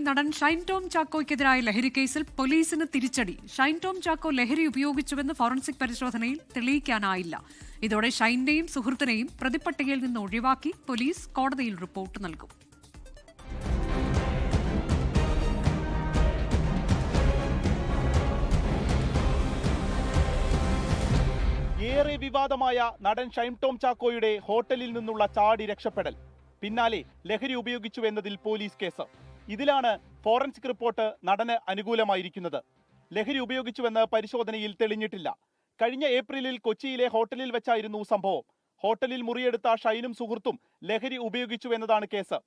നടൻ ഷൈൻ ടോം ചാക്കോയ്ക്കെതിരായ ലഹരി കേസിൽ പോലീസിന് തിരിച്ചടി. ഷൈൻ ടോം ചാക്കോ ലഹരി ഉപയോഗിച്ചുവെന്ന് ഫോറൻസിക് പരിശോധനയിൽ തെളിയിക്കാനായില്ല. ഇതോടെ ഷൈന്റെയും സുഹൃത്തിനെയും പ്രതിപ്പട്ടികയിൽ നിന്ന് ഒഴിവാക്കി പോലീസ് കോടതിയിൽ റിപ്പോർട്ട് നൽകും. ഏറെ വിവാദമായ നടൻ ഷൈൻ ടോം ചാക്കോയുടെ ഹോട്ടലിൽ നിന്നുള്ള ചാടി രക്ഷപ്പെടൽ, പിന്നാലെ ലഹരി ഉപയോഗിച്ചു എന്നതിൽ പോലീസ് കേസ്. ഇതിലാണ് ഫോറൻസിക് റിപ്പോർട്ട് നടന് അനുകൂലമായിരിക്കുന്നത്. ലഹരി ഉപയോഗിച്ചുവെന്ന് പരിശോധനയിൽ തെളിഞ്ഞിട്ടില്ല. കഴിഞ്ഞ ഏപ്രിലിൽ കൊച്ചിയിലെ ഹോട്ടലിൽ വെച്ചായിരുന്നു സംഭവം. ഹോട്ടലിൽ മുറിയെടുത്ത ഷൈനും സുഹൃത്തും ലഹരി ഉപയോഗിച്ചു എന്നതാണ് കേസ്.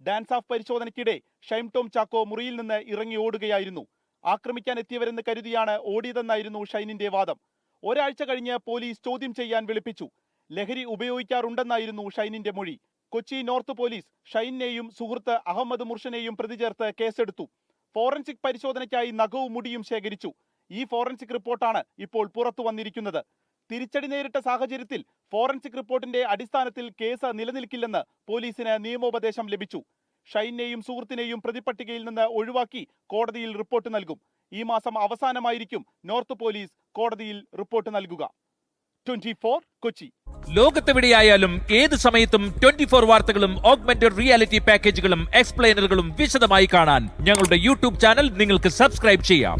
ഡാൻസ് ഓഫ് പരിശോധനയ്ക്കിടെ ഷൈൻ ടോം ചാക്കോ മുറിയിൽ നിന്ന് ഇറങ്ങി ഓടുകയായിരുന്നു. ആക്രമിക്കാൻ എത്തിയവരെന്ന് കരുതിയാണ് ഓടിയതെന്നായിരുന്നു ഷൈനിന്റെ വാദം. ഒരാഴ്ച കഴിഞ്ഞ് പോലീസ് ചോദ്യം ചെയ്യാൻ വിളിപ്പിച്ചു. ലഹരി ഉപയോഗിക്കാറുണ്ടെന്നായിരുന്നു ഷൈനിന്റെ മൊഴി. കൊച്ചി നോർത്ത് പോലീസ് ഷൈനെയും സുഹൃത്ത് അഹമ്മദ് മുർഷനെയും പ്രതി ചേർത്ത് കേസെടുത്തു. ഫോറൻസിക് പരിശോധനയ്ക്കായി നഖവും മുടിയും ശേഖരിച്ചു. ഈ ഫോറൻസിക് റിപ്പോർട്ടാണ് ഇപ്പോൾ പുറത്തു വന്നിരിക്കുന്നത്. തിരിച്ചടി നേരിട്ട സാഹചര്യത്തിൽ ഫോറൻസിക് റിപ്പോർട്ടിന്റെ അടിസ്ഥാനത്തിൽ കേസ് നിലനിൽക്കില്ലെന്ന് പോലീസിന് നിയമോപദേശം ലഭിച്ചു. ഷൈനെയും സുഹൃത്തിനെയും പ്രതിപ്പട്ടികയിൽ നിന്ന് ഒഴിവാക്കി കോടതിയിൽ റിപ്പോർട്ട് നൽകും. ഈ മാസം അവസാനമായിരിക്കും നോർത്ത് പോലീസ് കോടതിയിൽ റിപ്പോർട്ട് നൽകുക. 24 കൊച്ചി. ലോകത്തെവിടെയായാലും ഏത് സമയത്തും 24 വാർത്തകളും ഓഗ്മെന്റഡ് റിയാലിറ്റി പാക്കേജുകളും എക്സ്പ്ലെയിനറുകളും വിശദമായി കാണാൻ ഞങ്ങളുടെ യൂട്യൂബ് ചാനൽ നിങ്ങൾക്ക് സബ്സ്ക്രൈബ് ചെയ്യാം.